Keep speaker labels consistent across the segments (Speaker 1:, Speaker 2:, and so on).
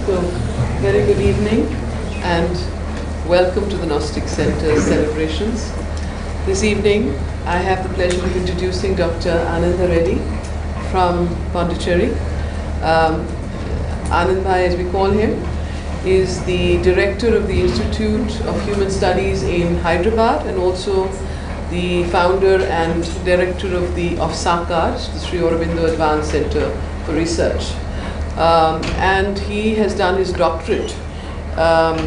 Speaker 1: So, very good evening and welcome to the Gnostic Center celebrations. This evening, I have the pleasure of introducing Dr. Ananda Reddy from Pondicherry. Anand Bhai, as we call him, is the director of the Institute of Human Studies in Hyderabad and also the founder and director of SAKAR, the Sri Aurobindo Advanced Center for Research. And he has done his doctorate on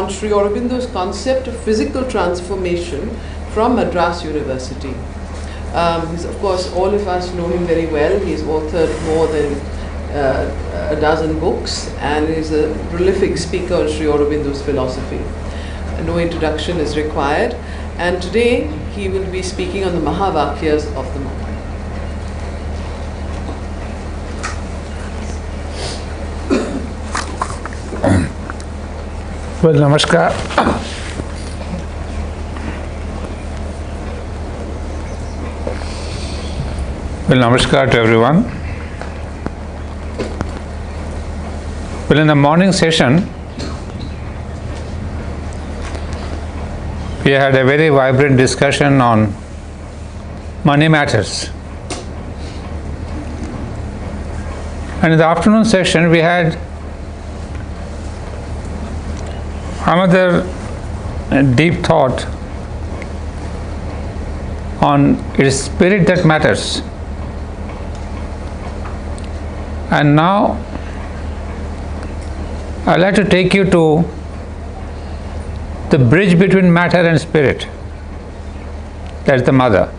Speaker 1: Sri Aurobindo's concept of physical transformation from Madras University. Of course, all of us know him very well. He's authored more than a dozen books and is a prolific speaker on Sri Aurobindo's philosophy. No introduction is required. And today he will be speaking on the MAHAVAKYAS of the moment.
Speaker 2: Well, namaskar. Well, namaskar to everyone. Well, in the morning session, we had a very vibrant discussion on money matters. And in the afternoon session, we had another deep thought on it is spirit that matters. And now I'd like to take you to the bridge between matter and spirit. That's the mother.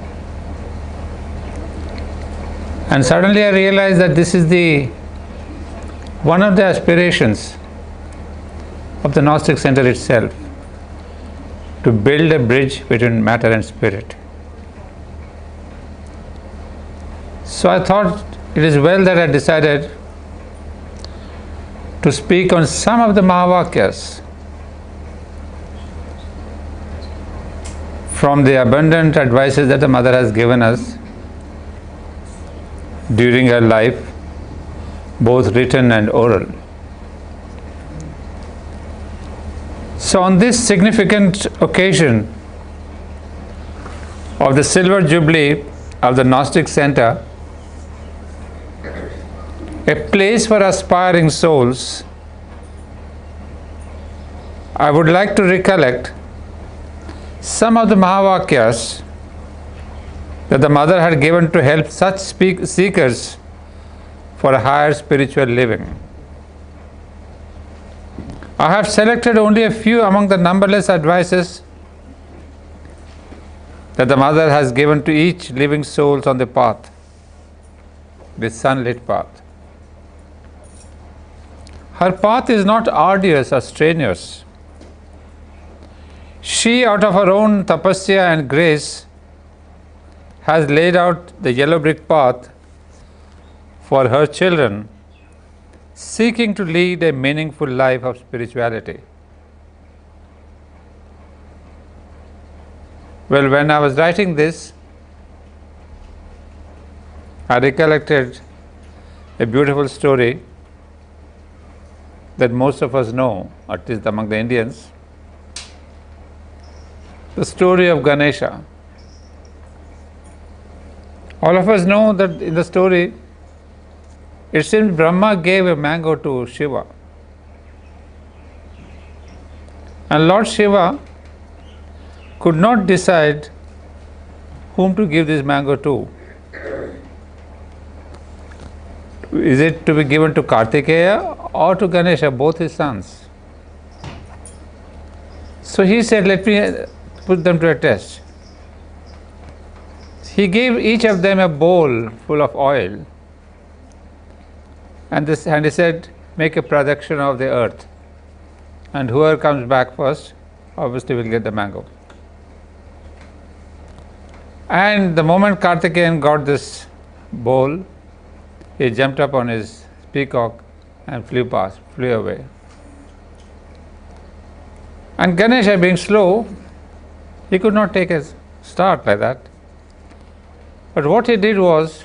Speaker 2: And suddenly I realized that this is one of the aspirations of the Gnostic Center itself, to build a bridge between matter and spirit. So I thought it is well that I decided to speak on some of the Mahavakyas from the abundant advices that the mother has given us during her life, both written and oral. So on this significant occasion of the Silver Jubilee of the Gnostic Center, a place for aspiring souls, I would like to recollect some of the Mahavakyas that the mother had given to help such seekers for a higher spiritual living. I have selected only a few among the numberless advices that the mother has given to each living souls on the path, this sunlit path. Her path is not arduous or strenuous. She, out of her own tapasya and grace, has laid out the yellow brick path for her children, seeking to lead a meaningful life of spirituality. Well, when I was writing this, I recollected a beautiful story that most of us know, at least among the Indians, the story of Ganesha. All of us know that in the story, it seems Brahma gave a mango to Shiva. And Lord Shiva could not decide whom to give this mango to. Is it to be given to Kartikeya or to Ganesha, both his sons? So he said, let me put them to a test. He gave each of them a bowl full of oil. And he said, make a projection of the earth. And whoever comes back first, obviously will get the mango. And the moment Kartikeyan got this bowl, he jumped up on his peacock and flew away. And Ganesha, being slow, he could not take a start like that. But what he did was,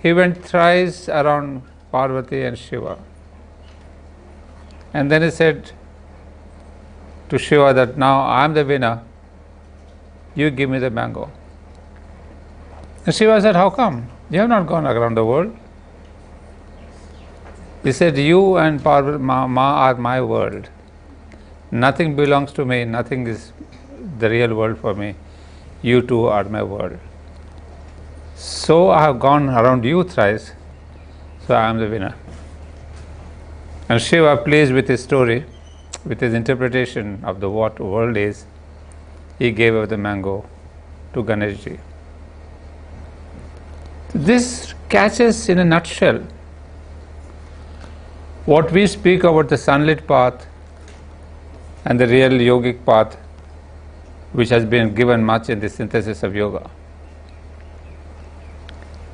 Speaker 2: he went thrice around Parvati and Shiva. And then he said to Shiva that now I am the winner, you give me the mango. And Shiva said, how come? You have not gone around the world. He said, you and Ma are my world. Nothing belongs to me, nothing is the real world for me. You two are my world. So I have gone around you thrice, so I am the winner. And Shiva, pleased with his story, with his interpretation of the what world is, he gave away the mango to Ganeshji. This catches in a nutshell what we speak about the sunlit path and the real yogic path, which has been given much in the synthesis of yoga.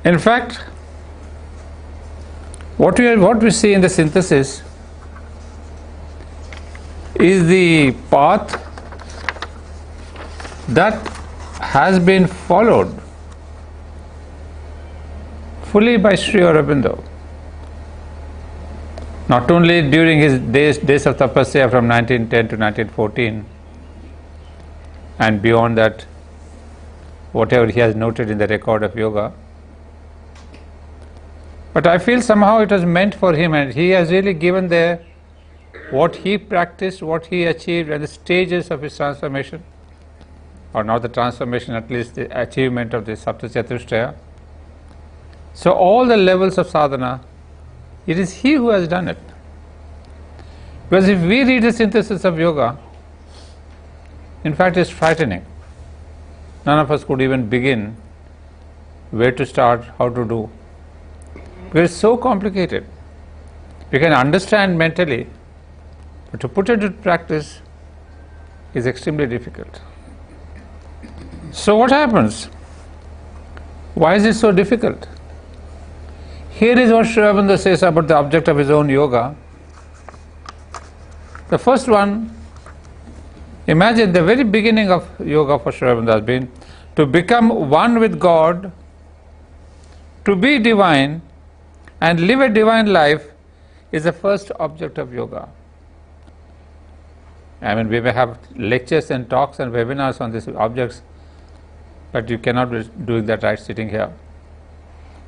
Speaker 2: In fact, what we see in the synthesis is the path that has been followed fully by Sri Aurobindo. Not only during his days of tapasya from 1910 to 1914, and beyond that, whatever he has noted in the record of yoga, but I feel somehow it was meant for him, and he has really given there what he practiced, what he achieved, and the stages of his transformation, or not the transformation, at least the achievement of the Saptachatushtaya. So all the levels of sadhana, it is he who has done it. Because if we read the synthesis of yoga, in fact it's frightening. None of us could even begin where to start, how to do. Because it's so complicated. We can understand mentally, but to put it into practice is extremely difficult. So what happens? Why is it so difficult? Here is what Sri Aurobindo says about the object of his own yoga. The first one, imagine the very beginning of yoga for Sri Aurobindo has been to become one with God, to be divine and live a divine life is the first object of yoga. I mean, we may have lectures and talks and webinars on these objects, but you cannot be doing that right sitting here.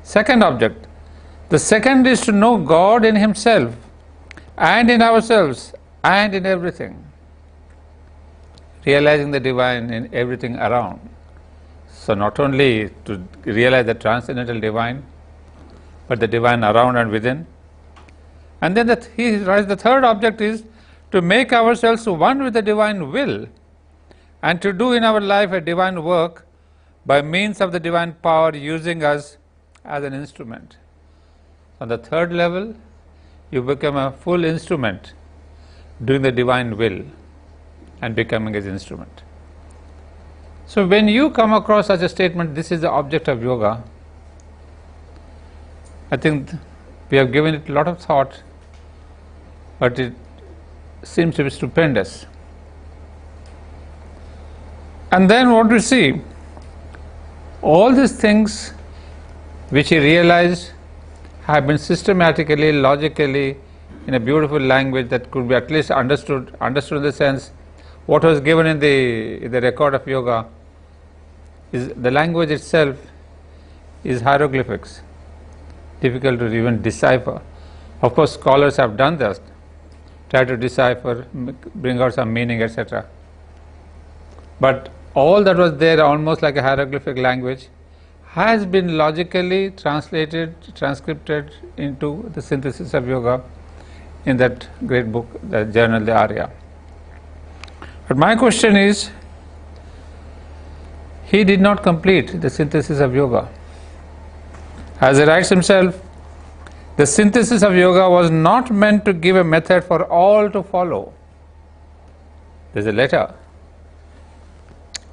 Speaker 2: Second object. The second is to know God in himself and in ourselves and in everything. Realizing the divine in everything around. So not only to realize the transcendental divine, but the divine around and within. And then he writes the third object is to make ourselves one with the divine will and to do in our life a divine work by means of the divine power using us as an instrument. On the third level, you become a full instrument doing the divine will and becoming his instrument. So when you come across such a statement, this is the object of yoga, I think we have given it a lot of thought, but it seems to be stupendous. And then what we see, all these things which he realized have been systematically, logically, in a beautiful language that could be at least understood in the sense what was given in the record of yoga is the language itself is hieroglyphics, difficult to even decipher. Of course, scholars have done that, try to decipher, bring out some meaning, etc. But all that was there, almost like a hieroglyphic language, has been logically translated, transcripted into the synthesis of yoga in that great book, the journal, the Arya. But my question is, he did not complete the synthesis of yoga. As he writes himself, the synthesis of yoga was not meant to give a method for all to follow. There's a letter.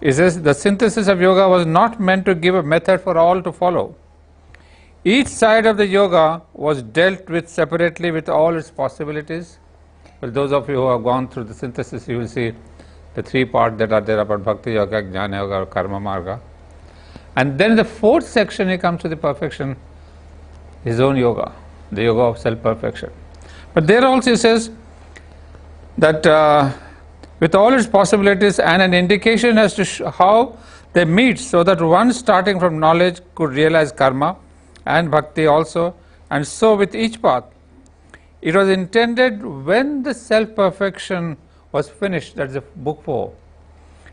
Speaker 2: It says the synthesis of yoga was not meant to give a method for all to follow. Each side of the yoga was dealt with separately with all its possibilities. Well, those of you who have gone through the synthesis, you will see the three parts that are there about Bhakti Yoga, Jnana Yoga, or Karma Marga. And then the fourth section, he comes to the perfection, his own yoga, the yoga of self-perfection. But there also he says, that with all its possibilities and an indication as to how they meet, so that one starting from knowledge could realize karma and bhakti also, and so with each path. It was intended when the self-perfection was finished, that is book 4.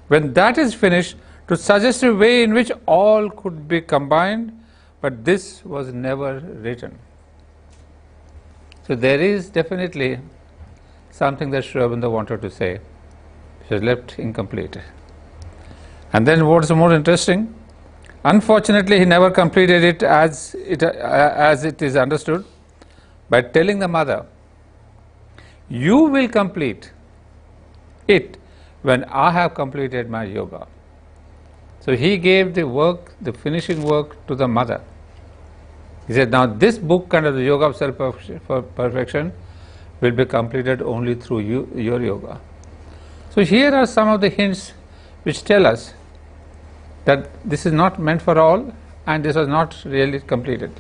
Speaker 2: When that is finished, to suggest a way in which all could be combined, but this was never written. So there is definitely something that Sri Aurobindo wanted to say, which was left incomplete. And then what is more interesting, unfortunately he never completed it as it is understood, by telling the mother, you will complete it when I have completed my yoga. So he gave the work, the finishing work, to the mother. He said, now this book, kind of the Yoga of Self-Perfection, will be completed only through your yoga. So here are some of the hints which tell us that this is not meant for all, and this was not really completed.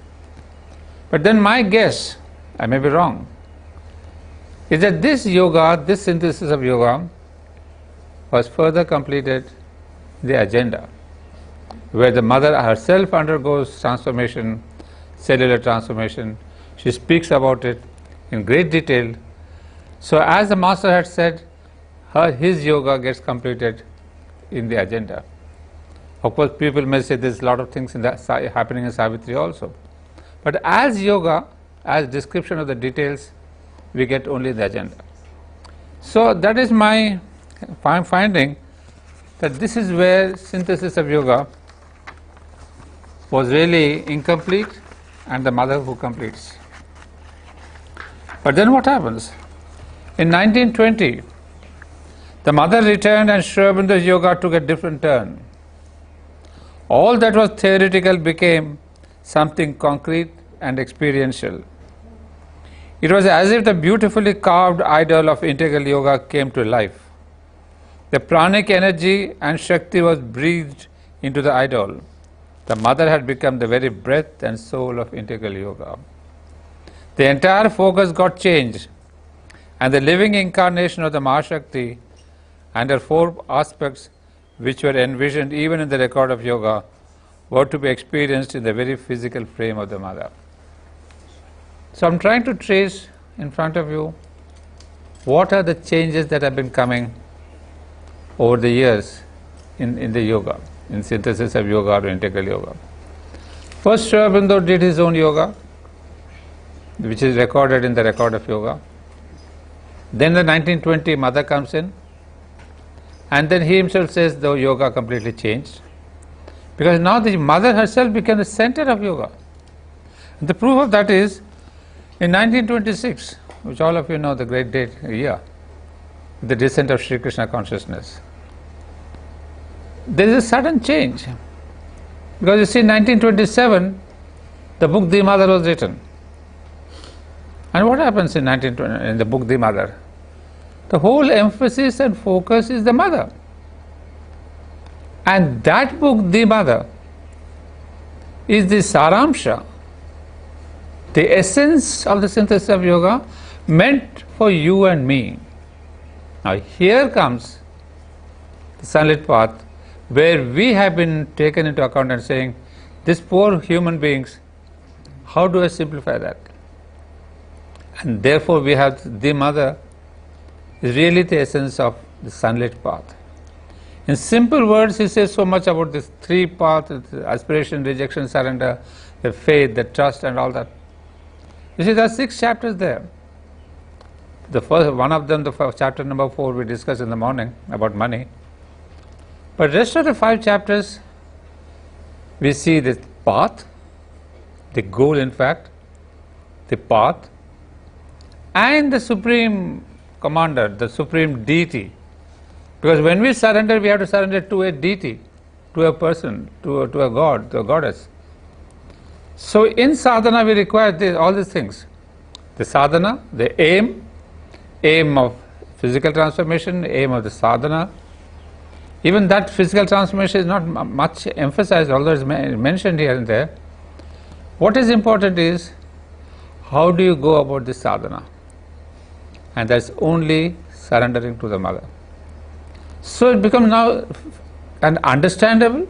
Speaker 2: But then my guess, I may be wrong, is that this yoga, this synthesis of yoga, was further completed in the agenda, where the mother herself undergoes transformation, cellular transformation. She speaks about it in great detail. So as the master had said, his yoga gets completed in the agenda. Of course, people may say there's a lot of things happening in Savitri also. But as yoga, as description of the details, we get only the agenda. So that is my finding, that this is where synthesis of yoga was really incomplete, and the mother who completes. But then what happens? In 1920, the mother returned and Sri Aurobindo's yoga took a different turn. All that was theoretical became something concrete and experiential. It was as if the beautifully carved idol of integral yoga came to life. The pranic energy and Shakti was breathed into the idol. The mother had become the very breath and soul of integral yoga. The entire focus got changed, and the living incarnation of the Mahashakti and her 4 aspects, which were envisioned even in the record of yoga, were to be experienced in the very physical frame of the mother. So I am trying to trace in front of you what are the changes that have been coming over the years in the yoga, in synthesis of yoga or integral yoga. First, Sri Aurobindo did his own yoga, which is recorded in the record of yoga. Then the 1920 mother comes in, and then he himself says the yoga completely changed, because now the mother herself became the center of yoga. And the proof of that is in 1926, which all of you know, the great date, year, the descent of Sri Krishna consciousness. There is a sudden change, because you see, in 1927 the book The Mother was written. And what happens in the book The Mother? The whole emphasis and focus is the mother. And that book The Mother is the saramsha, the essence of the synthesis of yoga, meant for you and me. Now here comes the sunlit path, where we have been taken into account and saying, these poor human beings, how do I simplify that? And therefore we have the mother is really the essence of the sunlit path. In simple words, he says so much about these 3 paths: aspiration, rejection, surrender, the faith, the trust, and all that. You see, there are 6 chapters there. The first one of them, the chapter number 4, we discussed in the morning about money. But rest of the 5 chapters, we see the path, the goal in fact, the path, and the supreme commander, the supreme deity. Because when we surrender, we have to surrender to a deity, to a person, to a god, to a goddess. So in sadhana we require all these things. The sadhana, the aim of physical transformation, aim of the sadhana. Even that physical transformation is not much emphasized, although it's mentioned here and there. What is important is, how do you go about this sadhana? And that's only surrendering to the mother. So it becomes now and understandable.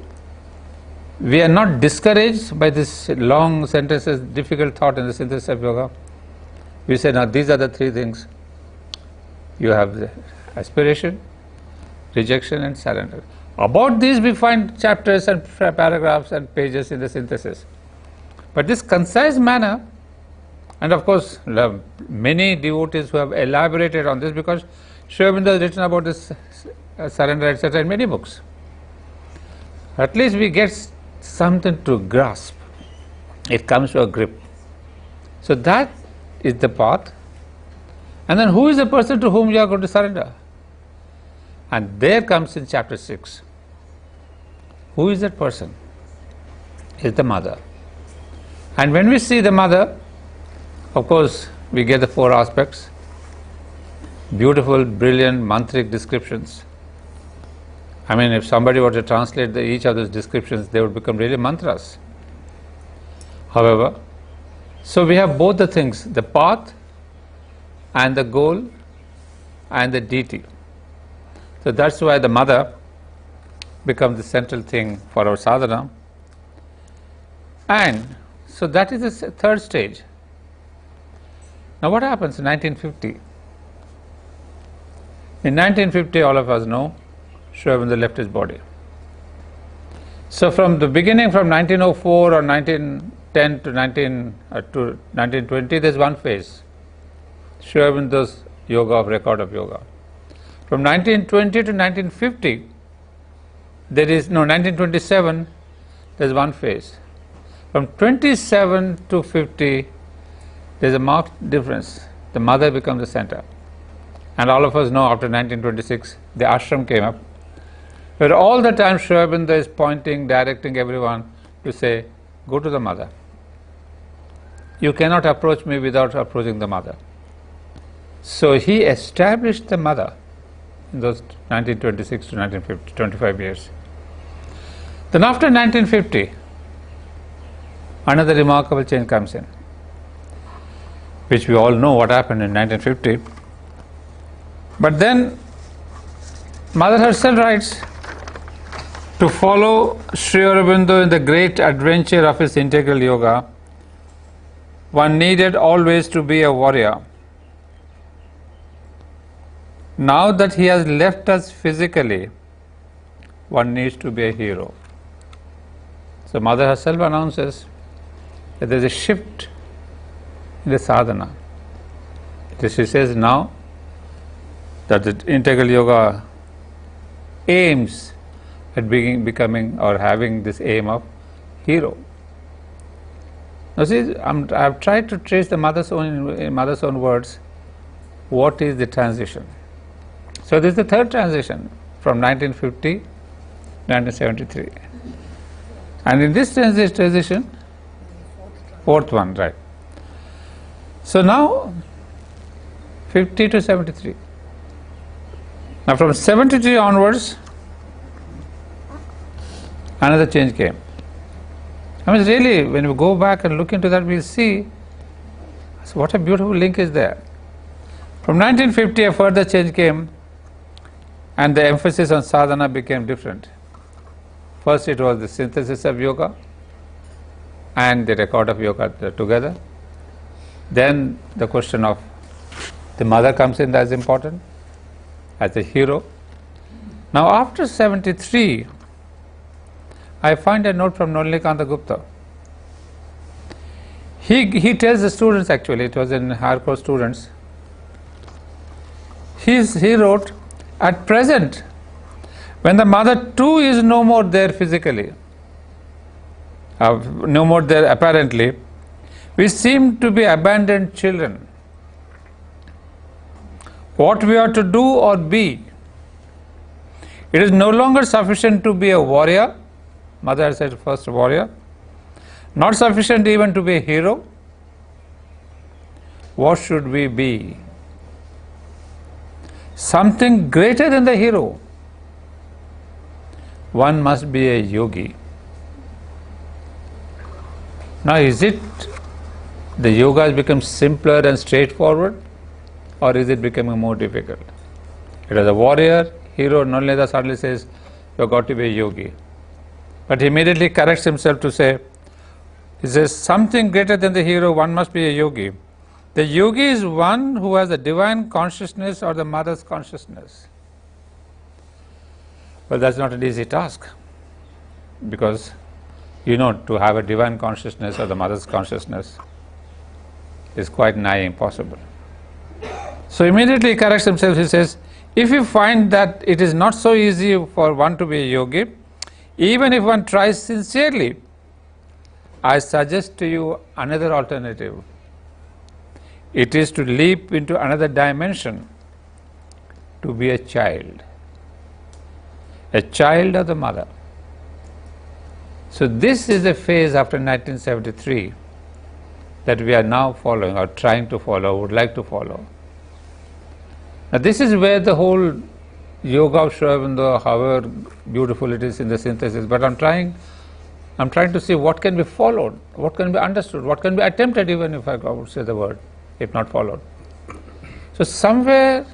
Speaker 2: We are not discouraged by this long sentences, difficult thought in the synthesis of yoga. We say, now these are the three things. You have the aspiration, rejection and surrender. About these we find chapters and paragraphs and pages in the synthesis. But this concise manner, and of course many devotees who have elaborated on this, because Sri Aurobindo has written about this surrender etc. in many books. At least we get something to grasp. It comes to a grip. So that is the path. And then who is the person to whom you are going to surrender? And there comes in chapter 6. Who is that person? It's the mother. And when we see the mother, of course, we get the four aspects. Beautiful, brilliant, mantric descriptions. I mean, if somebody were to translate each of those descriptions, they would become really mantras. However, so we have both the things, the path and the goal and the deity. So that's why the mother becomes the central thing for our sadhana. And so that is the third stage. Now what happens in 1950? In 1950, all of us know, Sri Aurobindo left his body. So from the beginning, from 1904 or 1910 to 1920, there's one phase, Sri Aurobindo's yoga of record of yoga. From 1920 to 1950, there is 1927, there's one phase. From 27 to 50, there's a marked difference. The mother becomes the center. And all of us know after 1926, the ashram came up, where all the time Sri Aurobindo is pointing, directing everyone to say, go to the mother. You cannot approach me without approaching the mother. So he established the mother in those 1926 to 1950, 25 years. Then after 1950, another remarkable change comes in, which we all know what happened in 1950. But then Mother herself writes, to follow Sri Aurobindo in the great adventure of his integral yoga, one needed always to be a warrior. Now that he has left us physically, one needs to be a hero. So Mother herself announces that there is a shift in the sadhana. She says now that the integral yoga aims at becoming or having this aim of hero. Now see, I have tried to trace the mother's own words, what is the transition. So this is the third transition from 1950 to 1973. And in this transition, fourth one, right. So now 50 to 73. Now from 73 onwards, another change came. I mean, really, when we go back and look into that, we'll see what a beautiful link is there. From 1950, a further change came, and the emphasis on sadhana became different. First, it was the synthesis of yoga and the record of yoga together. Then the question of the mother comes in as important, as a hero. Now, after 73, I find a note from Nolikanta Gupta. He tells the students, actually, it was in hardcore students. He wrote, at present, when the mother too is no more there physically, no more there apparently, we seem to be abandoned children. What we are to do or be, it is no longer sufficient to be a warrior. Mother said first warrior, not sufficient even to be a hero. What should we be? Something greater than the hero. One must be a yogi. Now, is it the yoga has become simpler and straightforward, or is it becoming more difficult? It was a warrior, hero. Nalnida suddenly says, you've got to be a yogi. But he immediately corrects himself to say, he says, something greater than the hero, one must be a yogi. The yogi is one who has the divine consciousness or the mother's consciousness. Well, that's not an easy task, because to have a divine consciousness or the mother's consciousness is quite nigh impossible. So immediately he corrects himself. He says, if you find that it is not so easy for one to be a yogi, even if one tries sincerely, I suggest to you another alternative. It is to leap into another dimension, to be a child of the mother. So this is a phase after 1973 that we are now following, or trying to follow, would like to follow. Now this is where the whole yoga of Sri Aurobindo, however beautiful it is in the synthesis, but I'm trying to see what can be followed, what can be understood, what can be attempted, even if I would say the word, if not followed. So somewhere,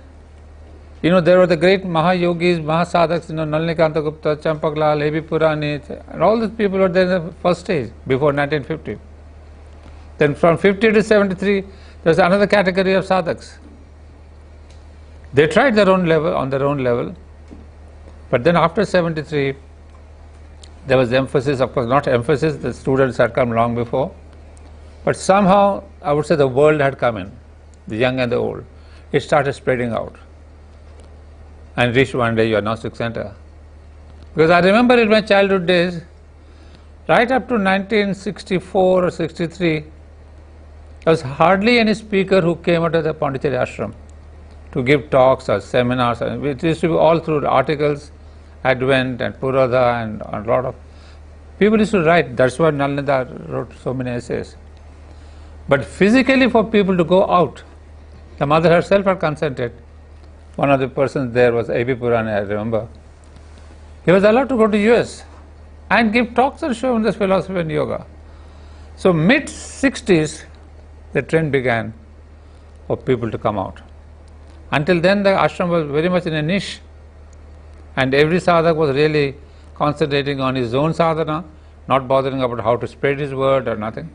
Speaker 2: there were the great Mahayogis, Mahasadhaks, Nalnikanta Gupta, Champaklal, A.B. Purani, and all these people were there in the first stage, before 1950. Then from 50 to 73, there was another category of sadhaks. They tried on their own level, but then after 73, there was emphasis, of course not emphasis, the students had come long before, but somehow I would say the world had come in, the young and the old. It started spreading out and reached one day your Gnostic center. Because I remember in my childhood days, right up to 1964 or 63, there was hardly any speaker who came out of the Pondicherry ashram to give talks or seminars. It used to be all through articles, Advent and Purada, and a lot of people used to write. That's why Nalnida wrote so many essays. But physically, for people to go out, the mother herself had consented. One of the persons there was A.B. Purani, I remember. He was allowed to go to US and give talks on Sri Aurobindo's philosophy and yoga. So mid-60s, the trend began for people to come out. Until then, the ashram was very much in a niche, and every sadhak was really concentrating on his own sadhana, not bothering about how to spread his word or nothing.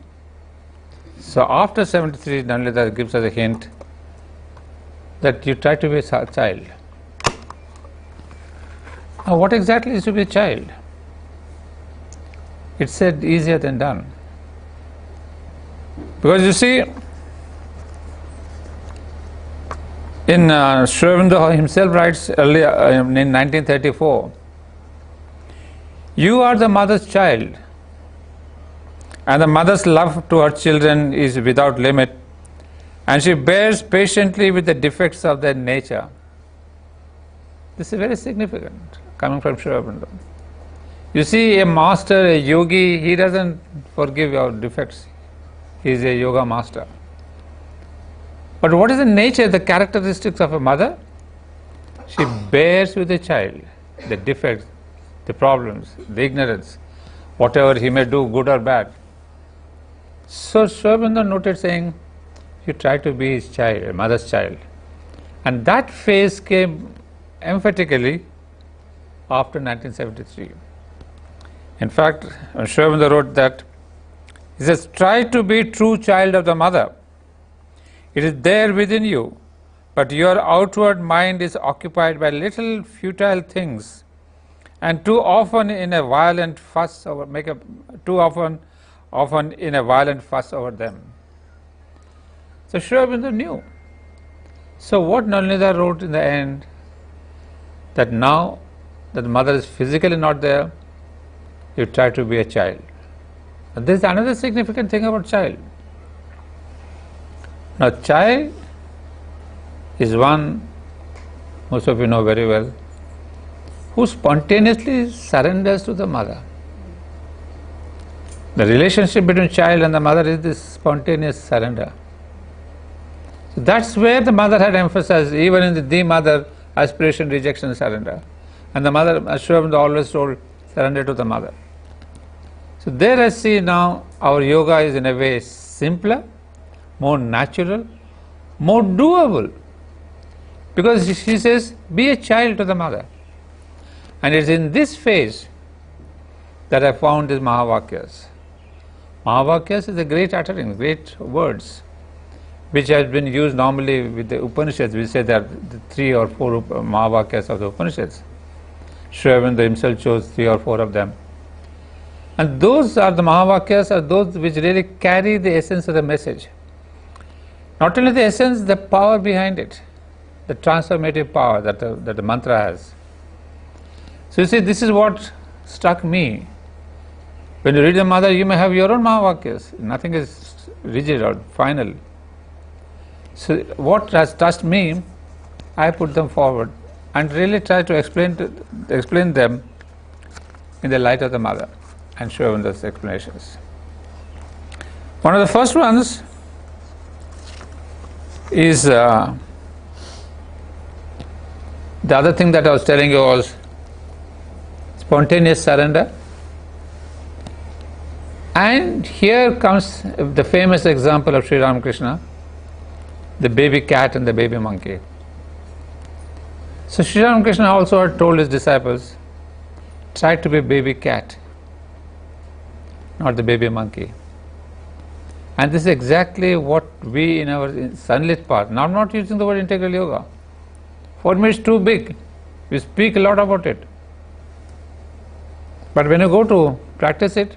Speaker 2: So after 73, Nalnida gives us a hint that you try to be a child. Now, what exactly is to be a child? It's said easier than done. Because you see, in Sri Aurobindo himself writes earlier in 1934, you are the mother's child, and the mother's love to her children is without limit, and she bears patiently with the defects of their nature. This is very significant, coming from Sri Aurobindo. You see, a master, a yogi, he doesn't forgive your defects. He is a yoga master. But what is the nature, the characteristics of a mother? She bears with the child the defects, the problems, the ignorance, whatever he may do, good or bad. So Sri Aurobindo noted saying, you try to be his child, a mother's child. And that phase came emphatically after 1973. In fact, Sri Aurobindo wrote that, he says, try to be true child of the mother. It is there within you, but your outward mind is occupied by little futile things, and too often in a violent fuss over in a violent fuss over them. So Sri Aurobindo knew. So what Nalnida wrote in the end, that now that the mother is physically not there, you try to be a child. And there is another significant thing about child. Now, child is one, most of you know very well, who spontaneously surrenders to the mother. The relationship between child and the mother is this spontaneous surrender. So that's where the mother had emphasized, even in the mother, aspiration, rejection, surrender. And the mother, as Sri Aurobindo always told, surrender to the mother. So there I see now our yoga is in a way simpler, more natural, more doable. Because she says, be a child to the mother. And it's in this phase that I found these Mahavakyas. Mahavakyas is a great uttering, great words, which has been used normally with the Upanishads. We say there are 3 or 4 Mahavakyas of the Upanishads. Sri Aurobindo himself chose 3 or 4 of them. And those are the Mahavakyas, are those which really carry the essence of the message. Not only the essence, the power behind it, the transformative power that the mantra has. So you see, this is what struck me. When you read the Mother, you may have your own Mahavakyas. Nothing is rigid or final. So what has touched me, I put them forward and really try to explain them in the light of the Mother and show in those explanations. One of the first ones is the other thing that I was telling you was spontaneous surrender. And here comes the famous example of Sri Ramakrishna, the baby cat and the baby monkey. So Sri Ramakrishna also had told his disciples, try to be baby cat, not the baby monkey. And this is exactly what we in our sunlit path, now I'm not using the word integral yoga. For me it's too big. We speak a lot about it. But when you go to practice it,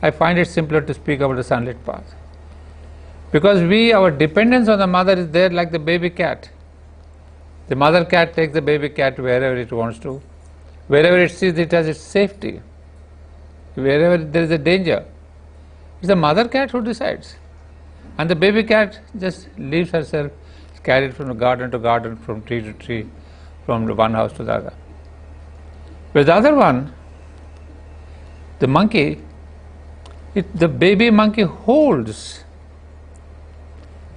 Speaker 2: I find it simpler to speak about the sunlit path. Because our dependence on the mother is there like the baby cat. The mother cat takes the baby cat wherever it wants to, wherever it sees it has its safety, wherever there is a danger. It's the mother cat who decides. And the baby cat just leaves herself, carried from garden to garden, from tree to tree, from the one house to the other. With the other one, the monkey, the baby monkey holds.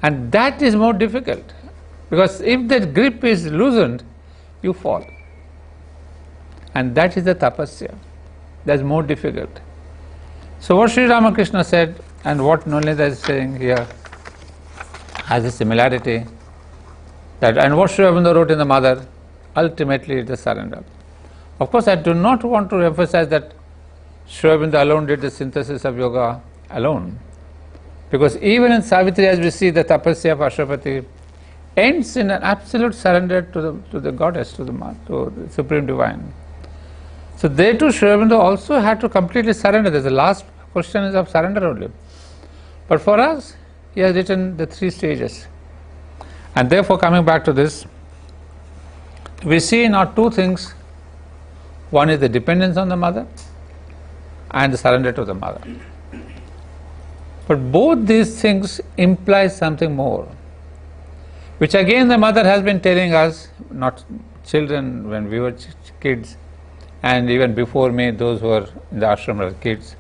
Speaker 2: And that is more difficult. Because if that grip is loosened, you fall. And that is the tapasya. That's more difficult. So what Sri Ramakrishna said, and what Nolita is saying here, has a similarity. And what Sri Aurobindo wrote in the Mother, ultimately it is surrender. Of course, I do not want to emphasize that Sri Aurobindo alone did the synthesis of yoga alone. Because even in Savitri, as we see, the tapasya of Ashwapati ends in an absolute surrender to the goddess, to the Supreme Divine. So they too, Sri Aurobindo also had to completely surrender. The last question is of surrender only. But for us, he has written the 3 stages. And therefore, coming back to this, we see now 2 things. One is the dependence on the mother and the surrender to the mother. But both these things imply something more, which again the mother has been telling us, not children when we were kids, and even before me, those who were in the ashram were kids.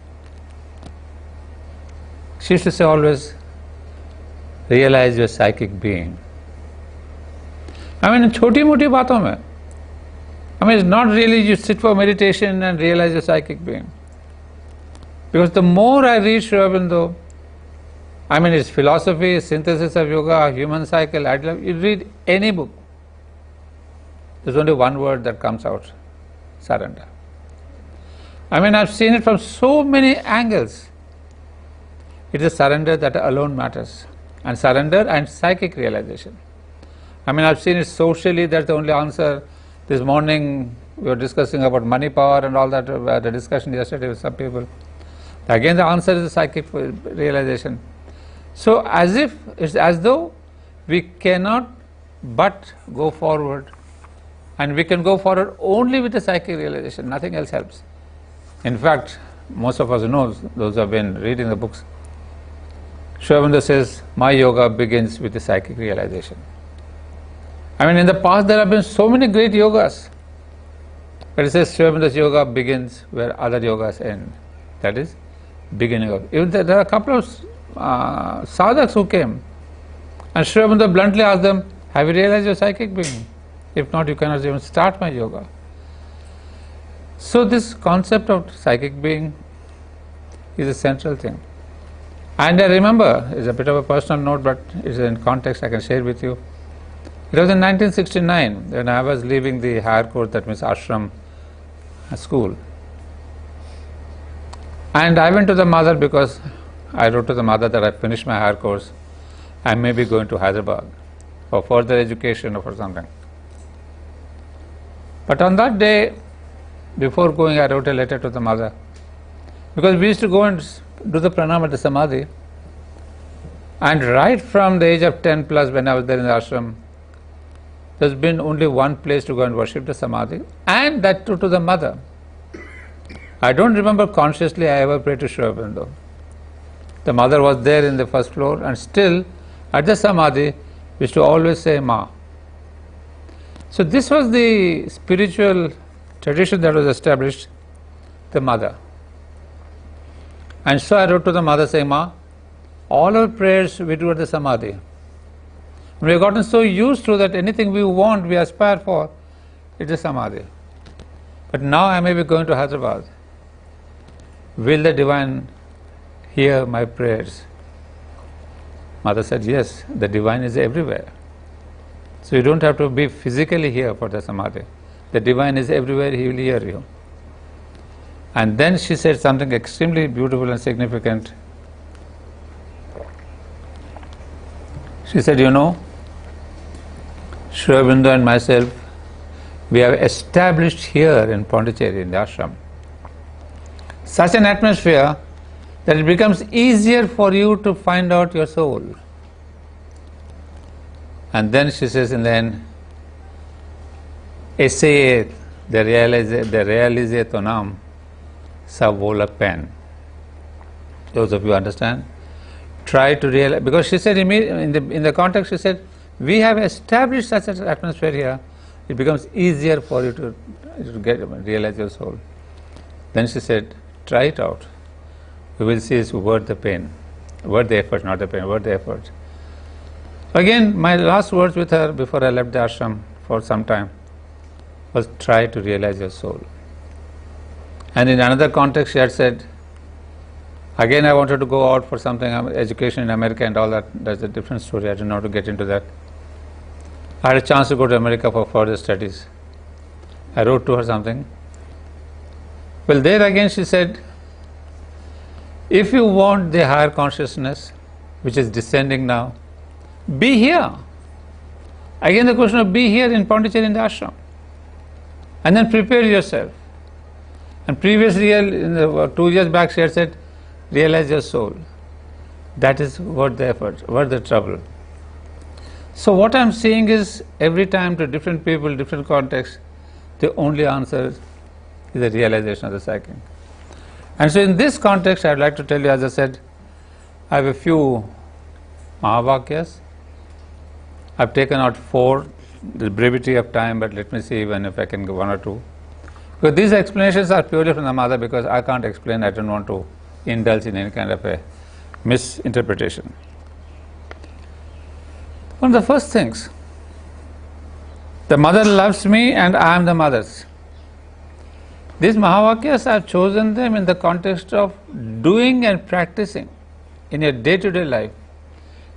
Speaker 2: She used to say always, realize your psychic being. I mean, in choti moti baaton mein. I mean, it's not really you sit for meditation and realize your psychic being. Because the more I read Sri Aurobindo, I mean, it's philosophy, synthesis of yoga, human cycle, you read any book, there's only one word that comes out, surrender. I mean, I've seen it from so many angles. It is surrender that alone matters, and surrender and psychic realization. I mean, I've seen it socially, that's the only answer. This morning we were discussing about money power and all that, the discussion yesterday with some people. Again, the answer is the psychic realization. So it's as though we cannot but go forward, and we can go forward only with the psychic realization, nothing else helps. In fact, most of us know, those who have been reading the books, Sri Aurobindo says, my yoga begins with the psychic realization. I mean, in the past there have been so many great yogas, but it says Sri Aurobindo's yoga begins where other yogas end. That is, beginning of. Even there are a couple of sadhaks who came, and Sri Aurobindo bluntly asked them, have you realized your psychic being? If not, you cannot even start my yoga. So this concept of psychic being is a central thing. And I remember, it's a bit of a personal note, but it's in context I can share with you. It was in 1969 when I was leaving the higher course, that means ashram school. And I went to the mother because I wrote to the mother that I finished my higher course. I may be going to Hyderabad for further education or for something. But on that day, before going, I wrote a letter to the mother, because we used to go and do the pranam at the samadhi, and right from the age of 10 plus, when I was there in the ashram, there's been only one place to go and worship the samadhi, and that too to the mother. I don't remember consciously I ever prayed to Sri Aurobindo. The mother was there in the first floor, and still at the samadhi we used to always say Ma. So this was the spiritual tradition that was established, the mother. And so I wrote to the mother saying, Ma, all our prayers we do at the samadhi. We have gotten so used to that anything we want, we aspire for, it is samadhi. But now I may be going to Hyderabad. Will the divine hear my prayers? Mother said, yes, the divine is everywhere. So you don't have to be physically here for the samadhi. The divine is everywhere, he will hear you. And then she said something extremely beautiful and significant. She said, you know, Sri Aurobindo and myself, we have established here in Pondicherry, in the ashram, such an atmosphere that it becomes easier for you to find out your soul. And then she says in the end, Essaye de réaliser ton âme, ça vaut la peine. Those of you understand? Try to realize, because she said in the context, she said, we have established such an atmosphere here, it becomes easier for you to realize your soul. Then she said, try it out. You will see it's worth the pain, worth the effort, not the pain, worth the effort. Again, my last words with her before I left the ashram for some time was, try to realize your soul. And in another context she had said, again I wanted to go out for something, education in America and all that. That's a different story, I don't know how to get into that. I had a chance to go to America for further studies. I wrote to her something. Well, there again she said, if you want the higher consciousness which is descending now, be here. Again the question of be here in Pondicherry in the ashram. And then prepare yourself. And previously, 2 years back, she had said, realize your soul. That is worth the effort, worth the trouble. So what I am seeing is, every time to different people, different contexts, the only answer is the realization of the psychic. And so in this context, I would like to tell you, as I said, I have a few Mahavakyas. I have taken out 4, the brevity of time, but let me see even if I can go 1 or 2. Because these explanations are purely from the mother, because I can't explain, I don't want to indulge in any kind of a misinterpretation. One of the first things, the mother loves me and I am the mother's. These Mahavakyas, I have chosen them in the context of doing and practicing in your day-to-day life.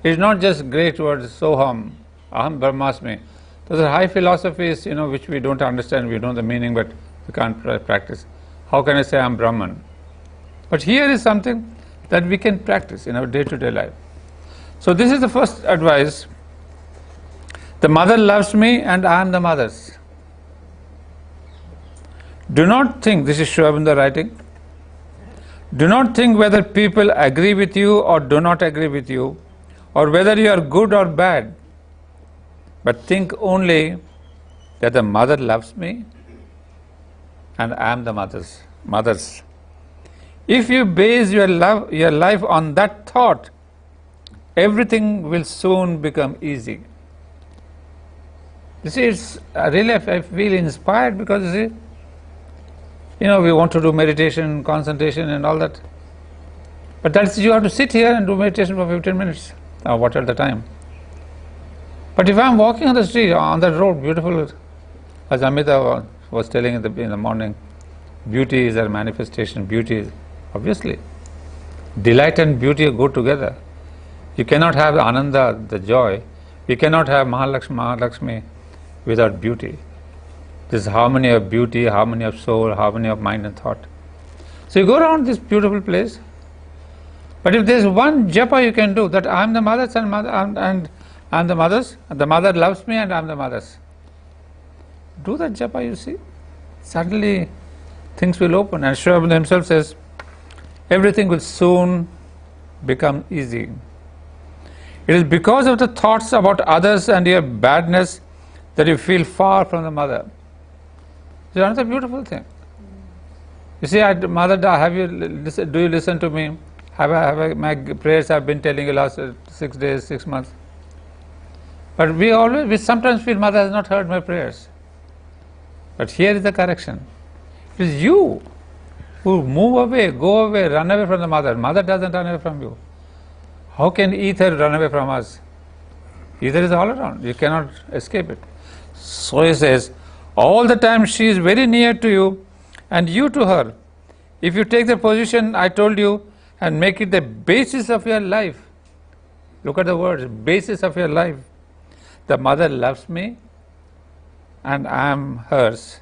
Speaker 2: It is not just great words, Soham, Aham Brahmasmi. Those are high philosophies, which we don't understand, we know the meaning, but we can't practice. How can I say I am Brahman? But here is something that we can practice in our day-to-day life. So this is the first advice. The mother loves me and I am the mother's. Do not think, this is Sri Aurobindo writing, do not think whether people agree with you or do not agree with you, or whether you are good or bad, but think only that the mother loves me and I am the mother's. If you base your life on that thought, everything will soon become easy. You see, it's really, I feel inspired, because you see, we want to do meditation, concentration and all that. But that's, you have to sit here and do meditation for 15 minutes, or whatever the time. But if I am walking on the street, on the road, beautiful, as Amita was telling in the morning, beauty is a manifestation, beauty is, obviously, delight and beauty go together. You cannot have Ananda, the joy, We cannot have Mahalakshmi without beauty. This harmony of beauty, harmony of soul, harmony of mind and thought. So you go around this beautiful place, but if there is one japa you can do, that I am the mother's and I am the mother's, and the mother loves me and I am the mother's. Do that japa, you see. Suddenly things will open, and Sri Aurobindo himself says, everything will soon become easy. It is because of the thoughts about others and your badness that you feel far from the mother. It's another beautiful thing. You see, mother, do you listen to me? My prayers I've been telling you last 6 days, 6 months. But we sometimes feel mother has not heard my prayers. But here is the correction. It is you who move away, go away, run away from the mother. Mother doesn't run away from you. How can ether run away from us? Ether is all around. You cannot escape it. So he says, all the time she is very near to you and you to her. If you take the position I told you and make it the basis of your life, look at the words, basis of your life. The mother loves me and I am hers.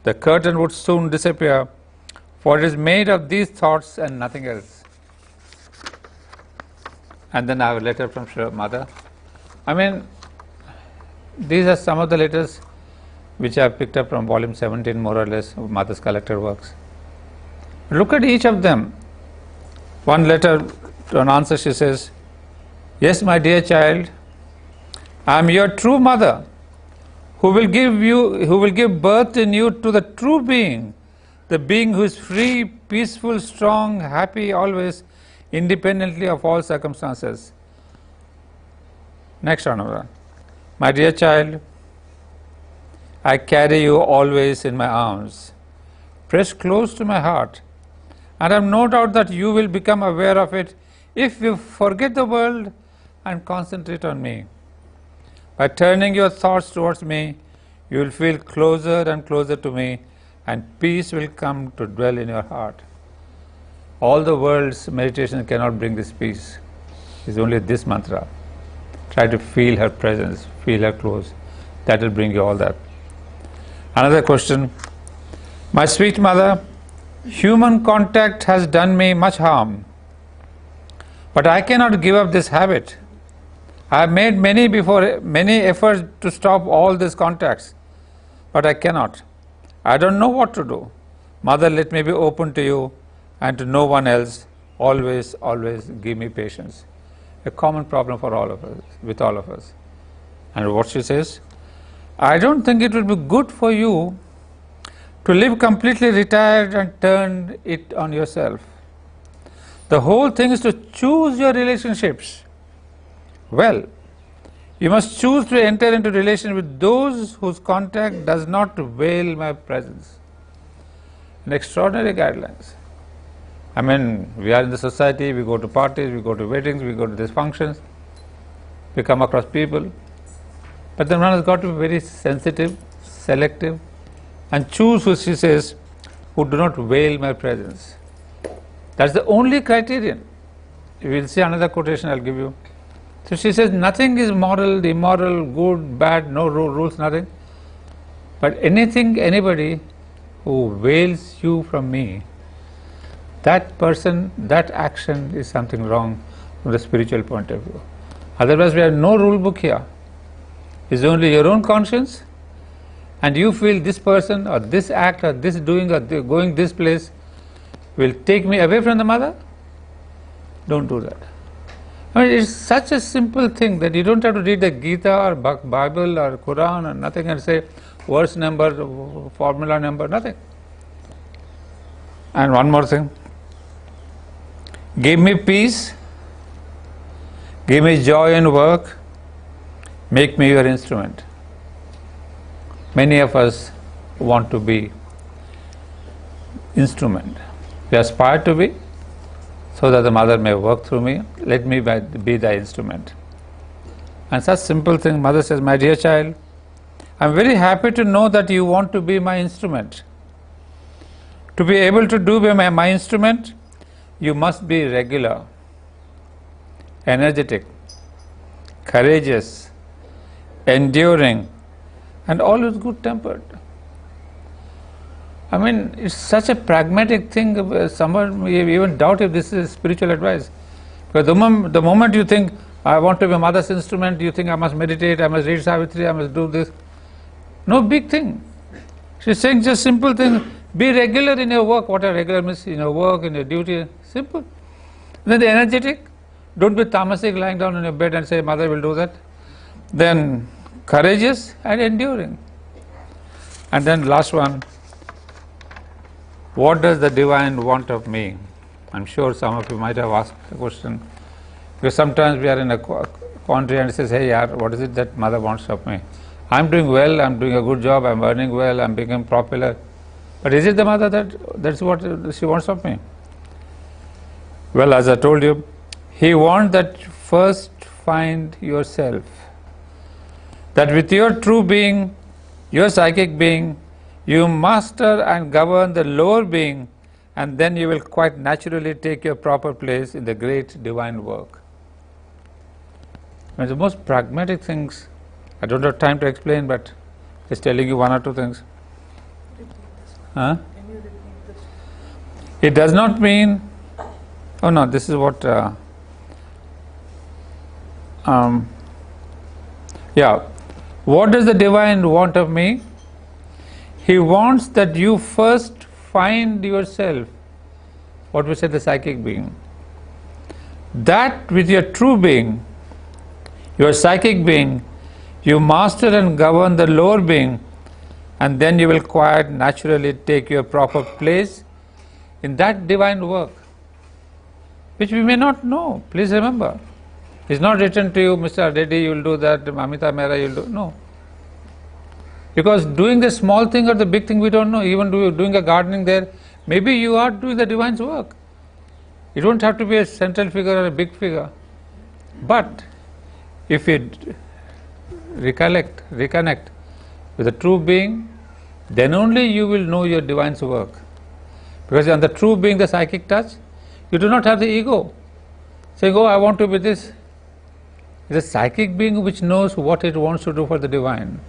Speaker 2: The curtain would soon disappear, for it is made of these thoughts and nothing else. And then I have a letter from mother. I mean, these are some of the letters which I have picked up from volume 17, more or less, of mother's collected works. Look at each of them. One letter to an answer, she says, yes, my dear child, I am your true mother, who will give birth in you to the true being, the being who is free, peaceful, strong, happy always, independently of all circumstances. Next one. My dear child, I carry you always in my arms, pressed close to my heart, and I have no doubt that you will become aware of it if you forget the world and concentrate on me. By turning your thoughts towards me, you will feel closer and closer to me, and peace will come to dwell in your heart. All the world's meditation cannot bring this peace. It's only this mantra. Try to feel her presence, feel her close. That will bring you all that. Another question. My sweet mother, human contact has done me much harm, but I cannot give up this habit. I have made many efforts to stop all these contacts, but I cannot. I don't know what to do. Mother, let me be open to you and to no one else. Always, always give me patience. A common problem for all of us, with all of us. And what she says, I don't think it will be good for you to live completely retired and turn it on yourself. The whole thing is to choose your relationships. Well, you must choose to enter into relation with those whose contact does not veil my presence. An extraordinary guidelines. I mean, we are in the society, we go to parties, we go to weddings, we go to these functions, we come across people. But then one has got to be very sensitive, selective, and choose who, she says, who do not veil my presence. That's the only criterion. You will see another quotation I will give you. So she says, nothing is moral, immoral, good, bad, no rules, nothing. But anything, anybody who veils you from me, that person, that action is something wrong from the spiritual point of view. Otherwise, we have no rule book here. It's only your own conscience, and you feel this person or this act or this doing or going this place will take me away from the mother. Don't do that. I mean, it's such a simple thing that you don't have to read the Gita or Bible or Quran or nothing and say verse number, formula number, nothing. And one more thing. Give me peace, give me joy in work, make me your instrument. Many of us want to be instrument. We aspire to be, so that the mother may work through me. Let me be the instrument. And such simple thing, mother says, my dear child, I am very happy to know that you want to be my instrument. To be able to do my instrument, you must be regular, energetic, courageous, enduring, and always good-tempered. I mean, it's such a pragmatic thing. Someone may even doubt if this is spiritual advice. Because the moment you think, I want to be a mother's instrument, you think I must meditate, I must read Savitri, I must do this. No big thing. She's saying just simple thing. Be regular in your work. What are regular means? In your work, in your duty. Simple. Then the energetic. Don't be tamasic lying down on your bed and say, mother will do that. Then courageous and enduring. And then last one. What does the divine want of me? I'm sure some of you might have asked the question. Because sometimes we are in a quandary and it says, hey, yaar, what is it that mother wants of me? I'm doing well, I'm doing a good job, I'm earning well, I'm becoming popular. But is it the mother that's what she wants of me? Well, as I told you, he wants that first find yourself. That with your true being, your psychic being, you master and govern the lower being, and then you will quite naturally take your proper place in the great divine work. And the most pragmatic things, I don't have time to explain, but just telling you one or two things. Huh?
Speaker 1: Can you repeat this?
Speaker 2: It does not mean, oh no, this is what, yeah. What does the divine want of me? He wants that you first find yourself, what we say the psychic being. That with your true being, your psychic being, you master and govern the lower being, and then you will quite naturally take your proper place in that divine work, which we may not know. Please remember, it's not written to you, Mr. Reddy, you will do that, Amita Mehra, you will do. No. Because doing the small thing or the big thing we don't know. Even doing a gardening there, maybe you are doing the divine's work. You don't have to be a central figure or a big figure. But if you reconnect with the true being, then only you will know your divine's work. Because on the true being, the psychic touch, you do not have the ego saying, oh, I want to be this. It's a psychic being which knows what it wants to do for the divine.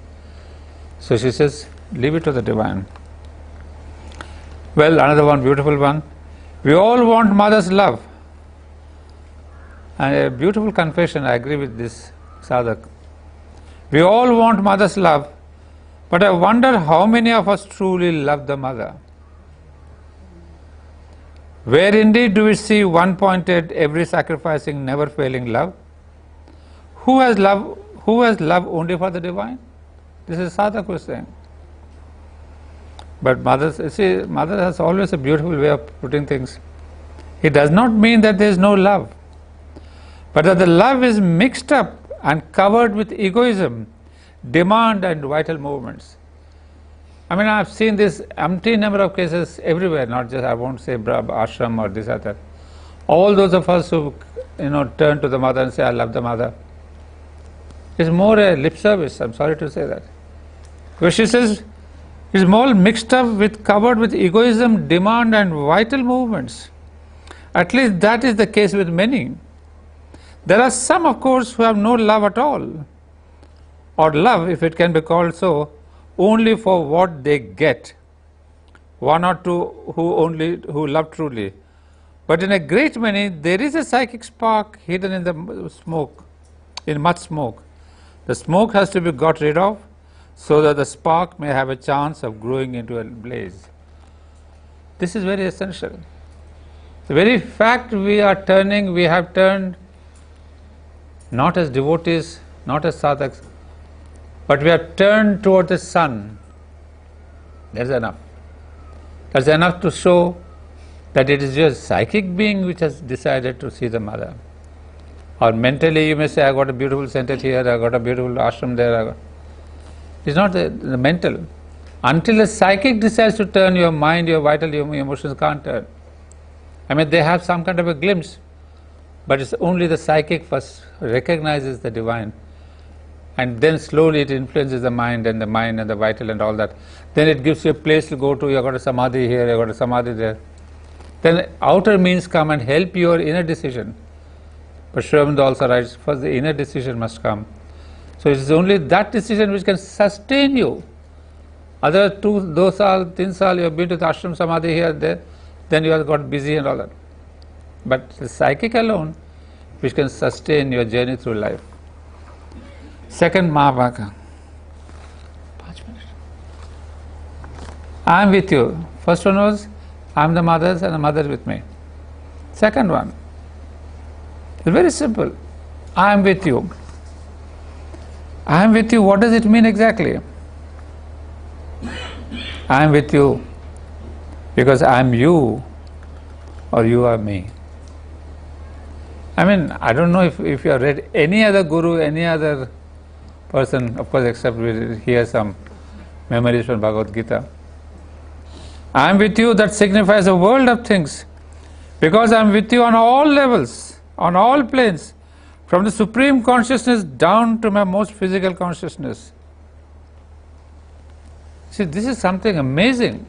Speaker 2: So she says, leave it to the divine. Well, another one, beautiful one. We all want mother's love. And a beautiful confession, I agree with this sadhak. We all want mother's love, but I wonder how many of us truly love the mother. Where indeed do we see one-pointed, every sacrificing, never failing love? Who has love only for the divine? This is sadhak who is saying. But mother has always a beautiful way of putting things. It does not mean that there is no love, but that the love is mixed up and covered with egoism, demand and vital movements. I mean, I have seen this empty number of cases everywhere, not just, I won't say ashram or this or that. All those of us who turn to the mother and say, I love the mother, it's more a lip service, I'm sorry to say that. Because she says, it's more mixed up covered with egoism, demand and vital movements. At least that is the case with many. There are some, of course, who have no love at all, or love, if it can be called so, only for what they get. One or two who love truly. But in a great many, there is a psychic spark hidden in the smoke, in much smoke. The smoke has to be got rid of, so that the spark may have a chance of growing into a blaze. This is very essential. The very fact we have turned not as devotees, not as sadhaks, but we have turned toward the sun. That's enough. That's enough to show that it is your psychic being which has decided to see the mother. Or mentally you may say, I got a beautiful center here, I got a beautiful ashram there. It's not the mental. Until the psychic decides to turn, your mind, your vital, your emotions can't turn. I mean, they have some kind of a glimpse, but it's only the psychic first recognizes the divine, and then slowly it influences the mind and the vital and all that. Then it gives you a place to go to. You got a samadhi here, you got a samadhi there. Then outer means come and help your inner decision. But Sri Aurobindo also writes, first the inner decision must come. So it is only that decision which can sustain you. Other 2 saal, 3 saal, you have been to the ashram samadhi here, there, then you have got busy and all that. But the psychic alone, which can sustain your journey through life. Second Mahavakya. I am with you. First one was, I am the mothers and the mother with me. Second one, it's very simple. I am with you. I am with you, what does it mean exactly? I am with you because I am you or you are me. I mean, I don't know if you have read any other guru, any other person, of course, except we hear some memories from Bhagavad Gita. I am with you, that signifies a world of things, because I am with you on all levels, on all planes, from the supreme consciousness down to my most physical consciousness. See, this is something amazing.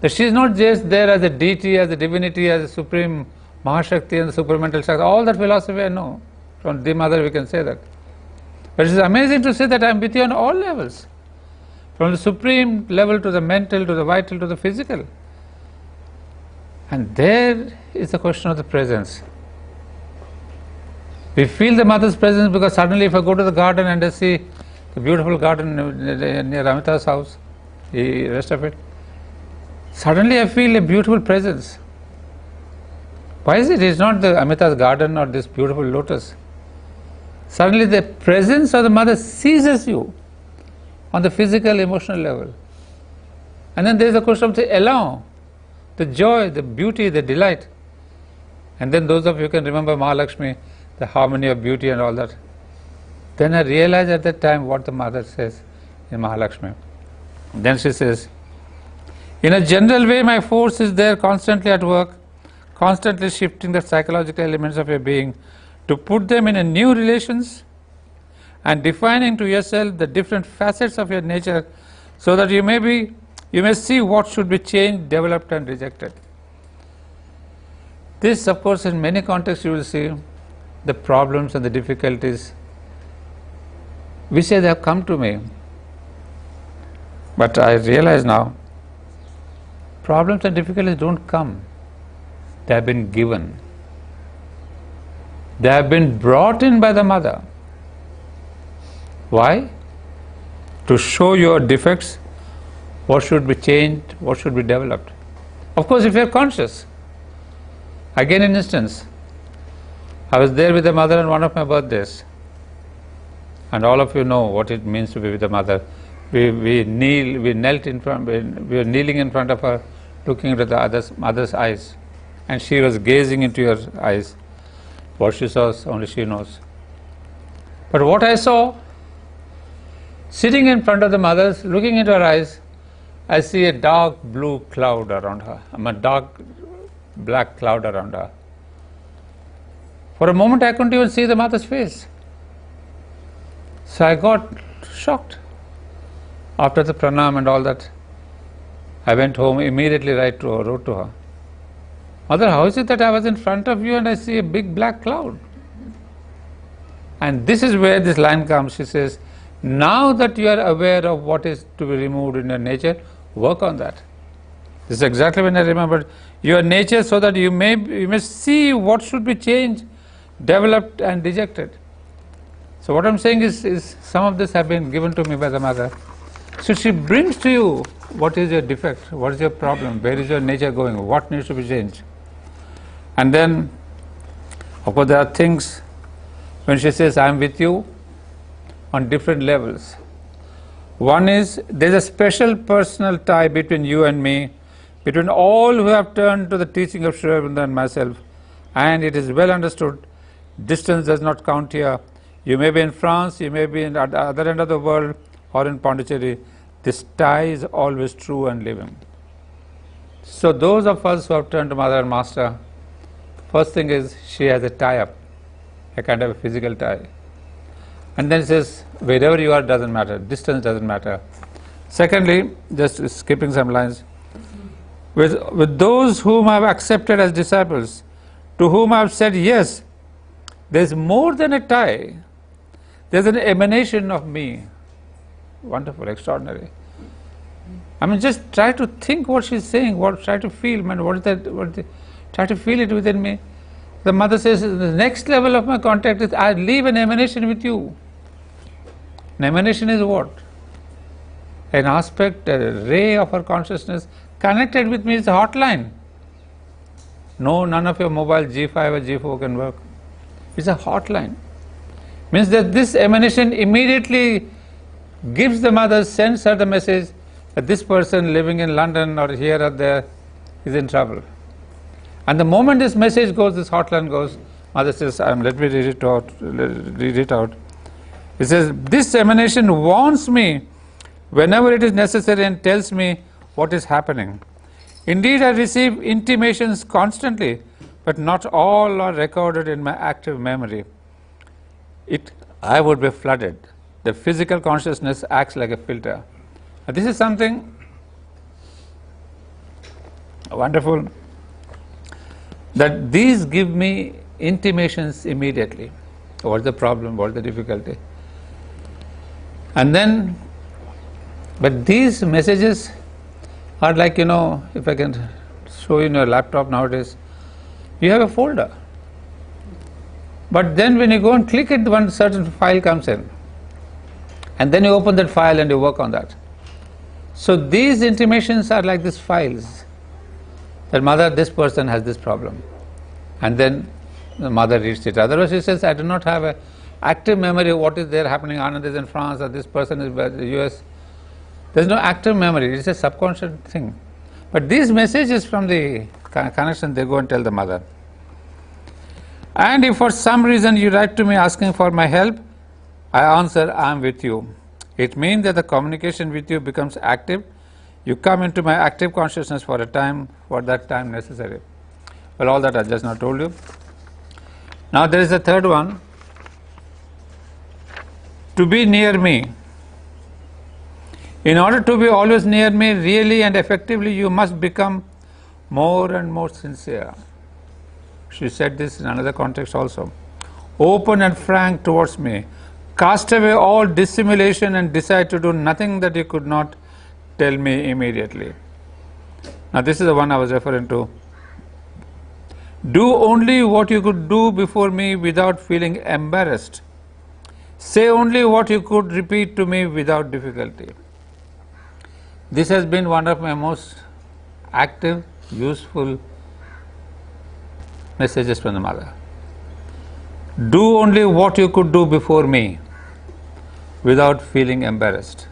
Speaker 2: That she is not just there as a deity, as a divinity, as a supreme Mahashakti and the supramental Shakti. All that philosophy I know. From the mother we can say that. But it is amazing to say that I am with you on all levels. From the supreme level to the mental, to the vital, to the physical. And there is the question of the presence. We feel the mother's presence because suddenly if I go to the garden and I see the beautiful garden near Amita's house, the rest of it, suddenly I feel a beautiful presence. Why is it? It's not the Amita's garden or this beautiful lotus. Suddenly the presence of the mother seizes you on the physical, emotional level. And then there is a question of the elan, the joy, the beauty, the delight. And then those of you can remember Mahalakshmi, the harmony of beauty and all that. Then I realized at that time what the mother says in Mahalakshmi. Then she says, in a general way my force is there constantly at work, constantly shifting the psychological elements of your being to put them in a new relations and defining to yourself the different facets of your nature so that you may see what should be changed, developed and rejected. This, of course, in many contexts you will see the problems and the difficulties which they have come to me. But I realize now, problems and difficulties don't come. They have been given. They have been brought in by the mother. Why? To show your defects, what should be changed, what should be developed. Of course, if you are conscious. Again, an instance. I was there with the mother on one of my birthdays. And all of you know what it means to be with the mother. We were kneeling in front of her, looking into the mother's eyes. And she was gazing into your eyes. What she saw, only she knows. But what I saw, sitting in front of the mother, looking into her eyes, I see a dark blue cloud around her, a dark black cloud around her. For a moment I couldn't even see the mother's face. So I got shocked. After the pranam and all that, I went home, immediately wrote to her. Mother, how is it that I was in front of you and I see a big black cloud? And this is where this line comes. She says, now that you are aware of what is to be removed in your nature, work on that. This is exactly when I remembered your nature, so that you may see what should be changed, developed and rejected. So what I am saying is some of this have been given to me by the mother. So she brings to you what is your defect, what is your problem, where is your nature going, what needs to be changed. And then, of course, there are things when she says, I am with you on different levels. One is, there is a special personal tie between you and me, between all who have turned to the teaching of Sri Aurobindo and myself, and it is well understood, distance does not count here. You may be in France, you may be in the other end of the world, or in Pondicherry. This tie is always true and living. So those of us who have turned to Mother and Master, first thing is she has a tie-up, a kind of a physical tie. And then it says, wherever you are doesn't matter, distance doesn't matter. Secondly, just skipping some lines, with those whom I have accepted as disciples, to whom I have said yes, there is more than a tie. There There's an emanation of me. Wonderful, extraordinary. I mean, just try to think what she's saying, try to feel, man, what is that, try to feel it within me. The mother says, the next level of my contact is, I leave an emanation with you. An emanation is what? An aspect, a ray of her consciousness connected with me is a hotline. No, none of your mobile G5 or G4 can work. It's a hotline. Means that this emanation immediately gives the mother, sends her the message that this person living in London or here or there is in trouble. And the moment this message goes, this hotline goes, mother says, let me read it out. It says, this emanation warns me whenever it is necessary and tells me what is happening. Indeed, I receive intimations constantly, but not all are recorded in my active memory. I would be flooded. The physical consciousness acts like a filter. Now, this is something wonderful, that these give me intimations immediately. What's the problem, what's the difficulty? And then, but these messages are like, if I can show you in your laptop nowadays, you have a folder. But then when you go and click it, one certain file comes in. And then you open that file and you work on that. So these intimations are like these files. That mother, this person has this problem. And then the mother reads it. Otherwise she says, I do not have an active memory of what is there happening. Ananda is in France, or this person is in the US. There's no active memory, it's a subconscious thing. But these messages from the connection, they go and tell the mother. And if for some reason you write to me asking for my help, I answer, I am with you. It means that the communication with you becomes active. You come into my active consciousness for that time necessary. Well, all that I just now told you. Now there is a third one. To be near me. In order to be always near me, really and effectively, you must become more and more sincere. She said this in another context also. Open and frank towards me. Cast away all dissimulation and decide to do nothing that you could not tell me immediately. Now this is the one I was referring to. Do only what you could do before me without feeling embarrassed. Say only what you could repeat to me without difficulty. This has been one of my most active, useful messages from the mother. Do only what you could do before me without feeling embarrassed.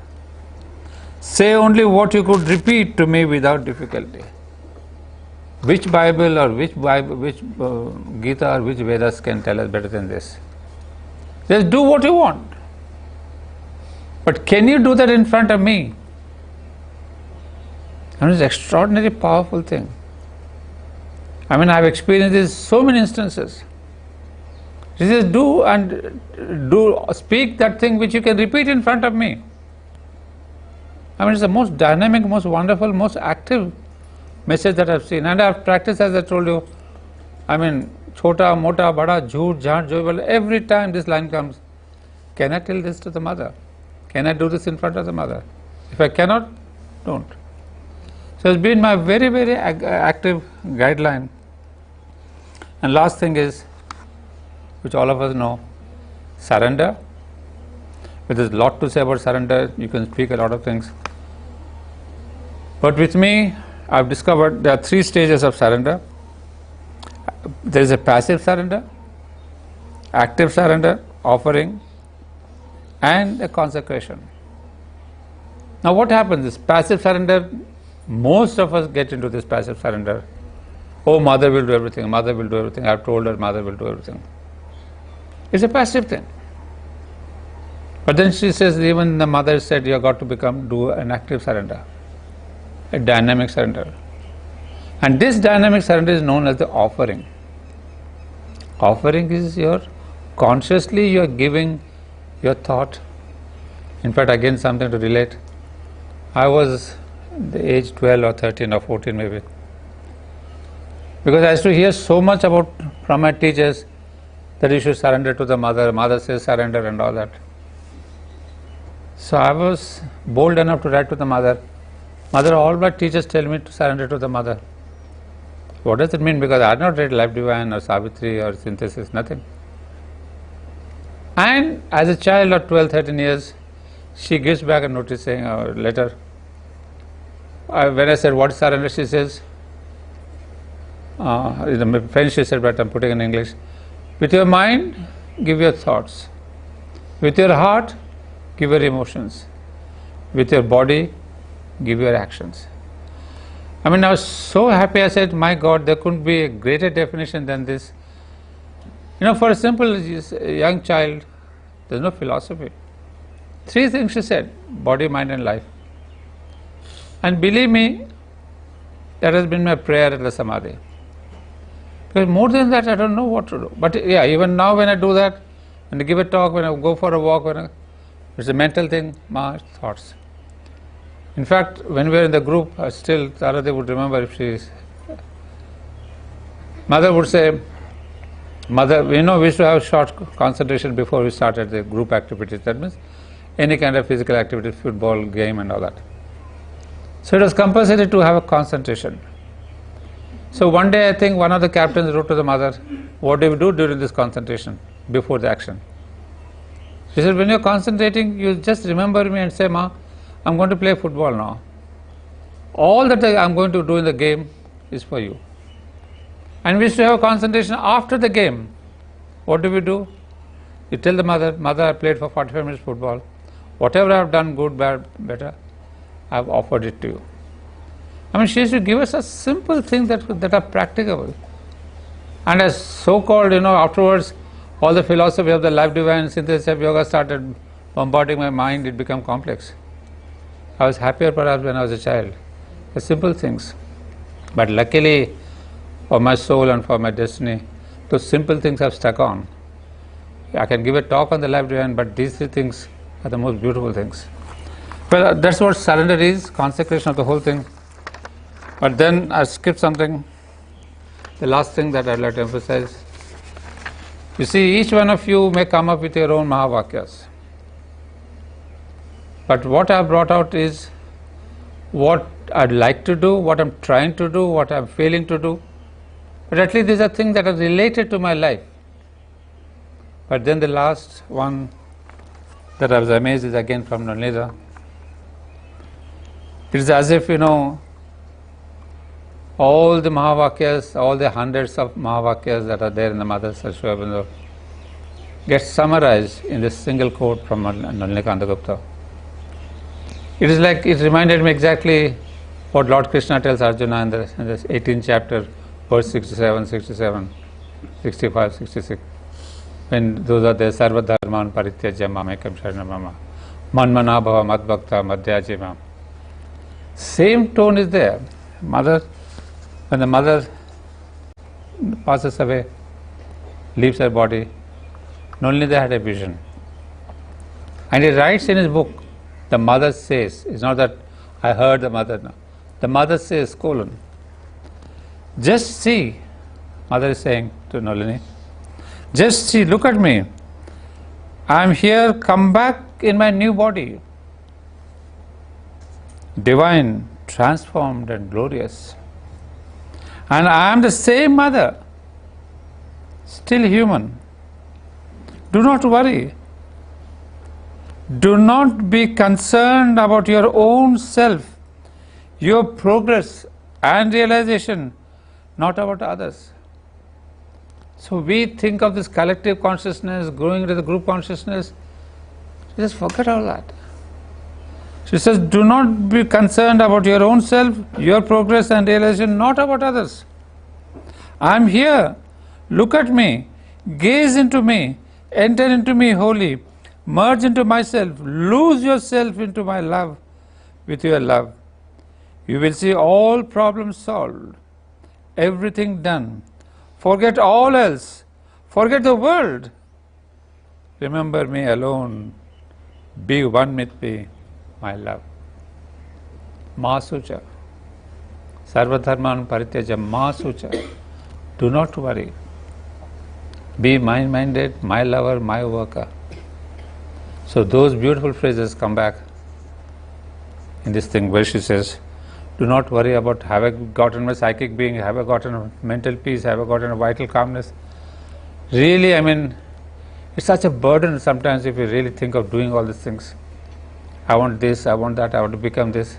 Speaker 2: Say only what you could repeat to me without difficulty. Which Bible or which Gita or which Vedas can tell us better than this? Just do what you want. But can you do that in front of me? And it's an extraordinary, powerful thing. I mean, I've experienced this so many instances. She says, speak that thing which you can repeat in front of me. I mean, it's the most dynamic, most wonderful, most active message that I've seen. And I've practiced, as I told you, I mean, chota, mota, bada, jhoot, jhaat, joyval, every time this line comes, can I tell this to the mother? Can I do this in front of the mother? If I cannot, don't. So it's been my very, very active guideline. And last thing is, which all of us know, surrender. But there's a lot to say about surrender. You can speak a lot of things. But with me, I've discovered there are 3 stages of surrender. There is a passive surrender, active surrender, offering, and a consecration. Now what happens is, passive surrender, most of us get into this passive surrender. Oh, mother will do everything, mother will do everything, I've told her mother will do everything. It's a passive thing. But then she says, even the mother said, you have got to do an active surrender, a dynamic surrender. And this dynamic surrender is known as the offering. Offering is consciously you are giving your thought. In fact, again something to relate. I was the age 12 or 13 or 14 maybe. Because I used to hear so much from my teachers that you should surrender to the mother. Mother says surrender and all that. So I was bold enough to write to the mother. Mother, all my teachers tell me to surrender to the mother. What does it mean? Because I have not read Life Divine or Savitri or Synthesis, nothing. And as a child of 12, 13 years, she gives back a notice saying, or letter. When I said, what is surrender? She says, in French she said, but I'm putting in English. With your mind, give your thoughts. With your heart, give your emotions. With your body, give your actions. I mean, I was so happy. I said, my God, there couldn't be a greater definition than this. You know, for a simple young child, there's no philosophy. 3 things she said: body, mind and life. And believe me, that has been my prayer at the Samadhi. Because more than that, I don't know what to do. But yeah, even now when I do that, when I give a talk, when I go for a walk, it's a mental thing, my thoughts. In fact, when we were in the group, still Tarade would remember, if mother would say, mother, we used to have short concentration before we started the group activities. That means any kind of physical activity, football, game and all that. So it was compulsory to have a concentration. So one day I think one of the captains wrote to the mother, what do you do during this concentration, before the action? She said, when you're concentrating, you just remember me and say, Ma, I'm going to play football now. All that I'm going to do in the game is for you. And we used to have a concentration after the game. What do? You tell the mother, Mother, I played for 45 minutes football. Whatever I've done, good, bad, better, I've offered it to you. I mean, she used to give us a simple thing that are practicable. And as so-called, afterwards, all the philosophy of the Life Divine, Synthesis of Yoga started bombarding my mind, it became complex. I was happier perhaps when I was a child. The simple things. But luckily, for my soul and for my destiny, those simple things have stuck on. I can give a talk on the Life Divine, but these 3 things are the most beautiful things. Well, that's what surrender is, consecration of the whole thing. But then I skipped something. The last thing that I'd like to emphasize. You see, each one of you may come up with your own Mahavakyas. But what I have brought out is what I'd like to do, what I'm trying to do, what I'm failing to do. But at least these are things that are related to my life. But then the last one that I was amazed is again from Nalnida. It is as if, all the Mahavakyas, all the hundreds of Mahavakyas that are there in the Mother's Saraswati get summarized in this single quote from Nalnikanta Gupta. It is like, it reminded me exactly what Lord Krishna tells Arjuna in the 18th chapter, verse 67, 67, 65, 66. When those are there, Sarva Dharman Parityajya Mamekam Sharanam Mama, Manmana Bhava Madbhakta Madhyajima. Same tone is there. When the mother passes away, leaves her body, only they had a vision. And he writes in his book, the mother says, it's not that I heard the mother, no. The mother says, just see, mother is saying to Nalini, just see, look at me. I am here, come back in my new body. Divine, transformed and glorious. And I am the same mother, still human. Do not worry. Do not be concerned about your own self, your progress and realization, not about others. So we think of this collective consciousness, growing into the group consciousness, just forget all that. She says, do not be concerned about your own self, your progress and realization, not about others. I am here, look at me, gaze into me, enter into me wholly, merge into myself, lose yourself into my love with your love. You will see all problems solved, everything done. Forget all else, forget the world. Remember me alone, be one with me, my love. Masucha. Sarvadharman Parityaja Masucha. Do not worry. Be mind-minded, my lover, my worker. So those beautiful phrases come back in this thing where she says, do not worry about have I gotten a psychic being, have I gotten a mental peace, have I gotten a vital calmness. Really, I mean, it's such a burden sometimes if you really think of doing all these things. I want this, I want that, I want to become this.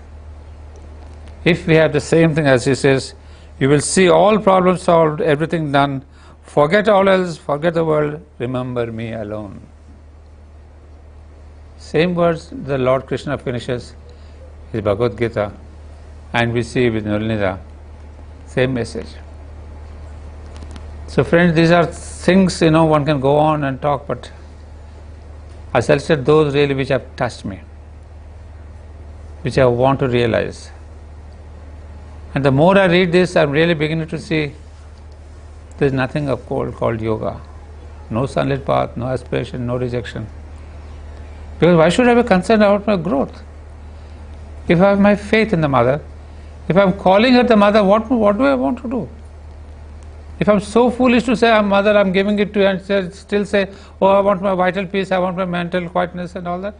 Speaker 2: If we have the same thing as he says, you will see all problems solved, everything done, forget all else, forget the world, remember me alone. Same words the Lord Krishna finishes his Bhagavad Gita, and we see with Nulinida, same message. So friends, these are things, one can go on and talk, but I selected those really which have touched me, which I want to realize. And the more I read this, I'm really beginning to see there's nothing of called yoga. No sunlit path, no aspiration, no rejection. Because why should I be concerned about my growth? If I have my faith in the mother, if I'm calling her the mother, what do I want to do? If I'm so foolish to say, I'm mother, I'm giving it to you, and still say, oh, I want my vital peace, I want my mental quietness and all that.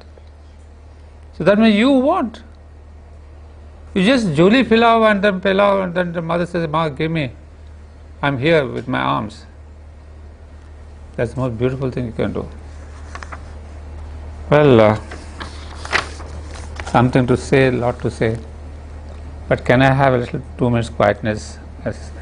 Speaker 2: So that means you want. You just Julie pillow and then the mother says, Ma, give me. I'm here with my arms. That's the most beautiful thing you can do. Well, something to say, a lot to say. But can I have a little 2 minutes quietness as